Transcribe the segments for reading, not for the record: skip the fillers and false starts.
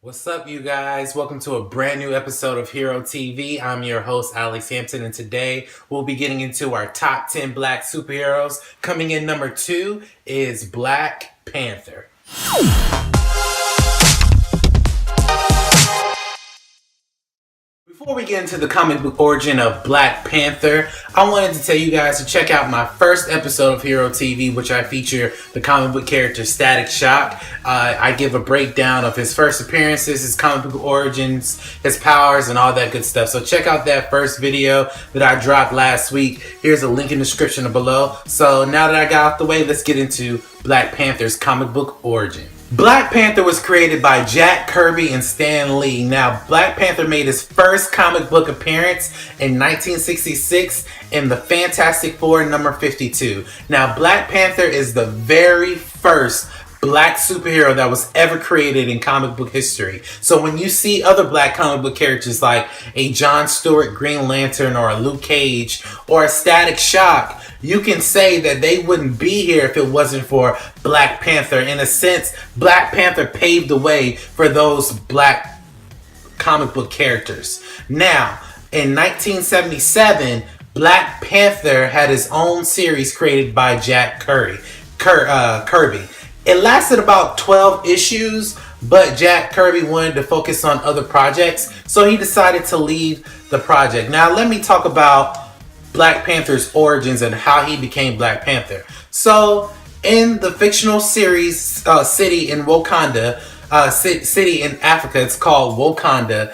What's up, you guys? Welcome to a brand new episode of Hero TV. I'm your host, Alex Hampton, and today we'll be getting into our top 10 black superheroes. Coming in number 2 is Black Panther. Before we get into the comic book origin of Black Panther, I wanted to tell you guys to check out my first episode of Hero TV, which I feature the comic book character Static Shock. I give a breakdown of his first appearances, his comic book origins, his powers, and all that good stuff. So check out that first video that I dropped last week. Here's a link in the description below. So now that I got out the way, let's get into Black Panther's comic book origin. Black Panther was created by Jack Kirby and Stan Lee. Now, Black Panther made his first comic book appearance in 1966 in the Fantastic Four number 52. Now, Black Panther is the very first black superhero that was ever created in comic book history. So when you see other black comic book characters like a John Stewart Green Lantern or a Luke Cage or a Static Shock, you can say that they wouldn't be here if it wasn't for Black Panther. In a sense, Black Panther paved the way for those black comic book characters. Now, in 1977, Black Panther had his own series created by Jack Kirby. It lasted about 12 issues, but Jack Kirby wanted to focus on other projects, so he decided to leave the project. Now, let me talk about Black Panther's origins and how he became Black Panther. So, in the fictional series city in Wakanda, city in Africa, it's called Wakanda.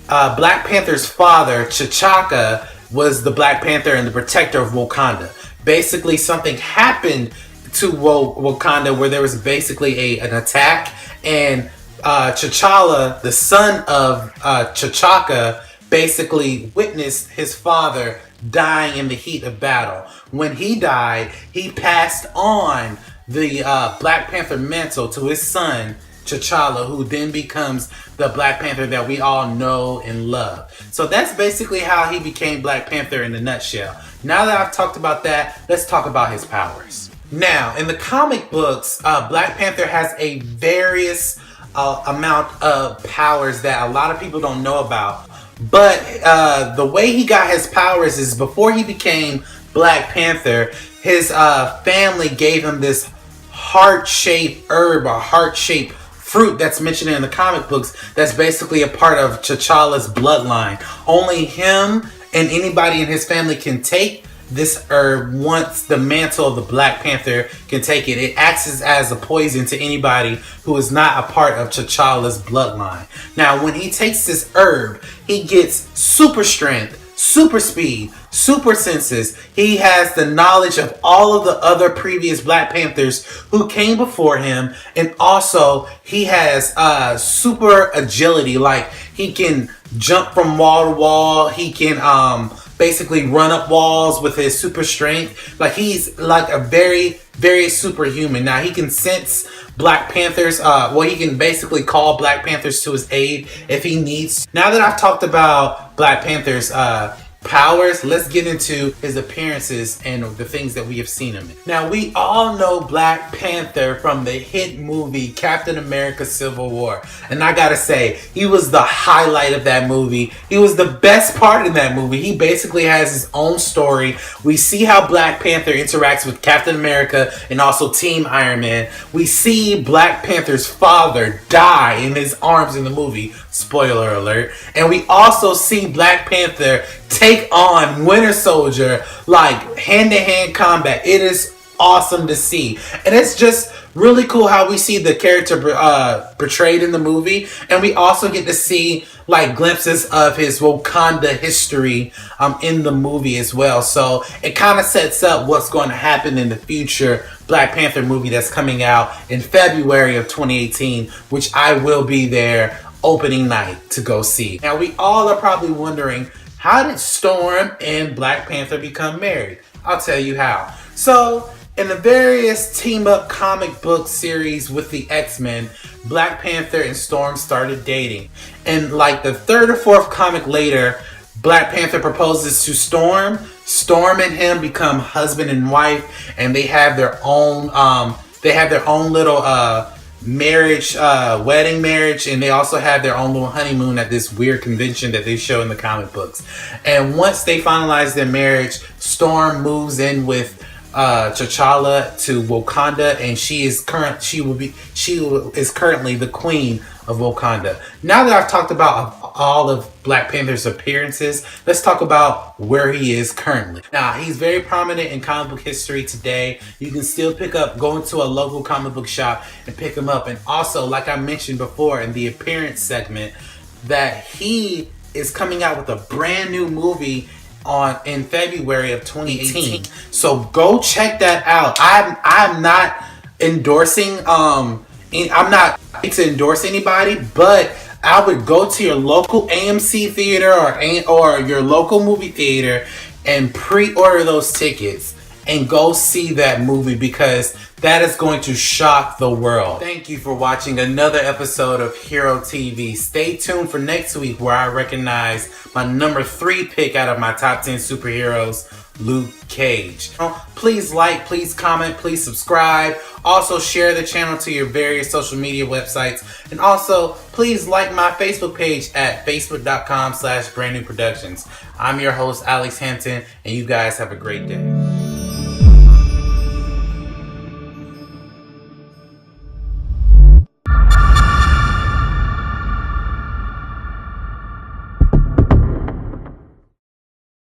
Black Panther's father, T'Chaka, was the Black Panther and the protector of Wakanda. Basically, something happened to Wakanda where there was basically an attack, and T'Challa, the son of T'Chaka, basically witnessed his father dying in the heat of battle. When he died, he passed on the Black Panther mantle to his son, T'Challa, who then becomes the Black Panther that we all know and love. So that's basically how he became Black Panther in a nutshell. Now that I've talked about that, let's talk about his powers. Now, in the comic books, Black Panther has a various amount of powers that a lot of people don't know about. But the way he got his powers is before he became Black Panther, his family gave him this heart-shaped herb or heart-shaped fruit that's mentioned in the comic books that's basically a part of T'Challa's bloodline. Only him and anybody in his family can take this herb once the mantle of the Black Panther can take it. It acts as a poison to anybody who is not a part of T'Challa's bloodline. Now, when he takes this herb, he gets super strength, super speed, super senses. He has the knowledge of all of the other previous Black Panthers who came before him, and also he has super agility. Like, he can jump from wall to wall. He can basically run up walls with his super strength. Like, he's like a very, very superhuman. Now, he can sense Black Panthers. He can basically call Black Panthers to his aid if he needs. Now that I've talked about Black Panther's powers, let's get into his appearances and the things that we have seen him in. Now, we all know Black Panther from the hit movie Captain America Civil War, and I gotta say, he was the highlight of that movie. He was the best part in that movie. He basically has his own story. We see how Black Panther interacts with Captain America and also Team Iron Man. We see Black Panther's father die in his arms in the movie, spoiler alert, and we also see Black Panther take on Winter Soldier like hand-to-hand combat. It is awesome to see, and it's just really cool how we see the character portrayed in the movie, and we also get to see like glimpses of his Wakanda history in the movie as well. So it kind of sets up what's going to happen in the future Black Panther movie that's coming out in February of 2018, which I will be there opening night to go see. Now, we all are probably wondering, how did Storm and Black Panther become married? I'll tell you how. So, in the various team-up comic book series with the X-Men, Black Panther and Storm started dating. And like the third or fourth comic later, Black Panther proposes to Storm. Storm and him become husband and wife, and they have their own little wedding marriage, and they also have their own little honeymoon at this weird convention that they show in the comic books. And once they finalize their marriage, Storm moves in with T'Challa to Wakanda, and she is currently the queen of Wakanda. Now that I've talked about all of Black Panther's appearances, let's talk about where he is currently. Now, he's very prominent in comic book history today. You can still go into a local comic book shop and pick him up. And also, like I mentioned before in the appearance segment, that he is coming out with a brand new movie in February of 2018. So go check that out. I'm not endorsing I'm not to endorse anybody, but I would go to your local AMC theater or your local movie theater and pre-order those tickets and go see that movie, because that is going to shock the world. Thank you for watching another episode of Hero TV. Stay tuned for next week, where I recognize my number 3 pick out of my top 10 superheroes, Luke Cage. Please like, please comment, please subscribe. Also share the channel to your various social media websites. And also, please like my Facebook page at facebook.com/brandnewproductions. I'm your host, Alex Hampton, and you guys have a great day.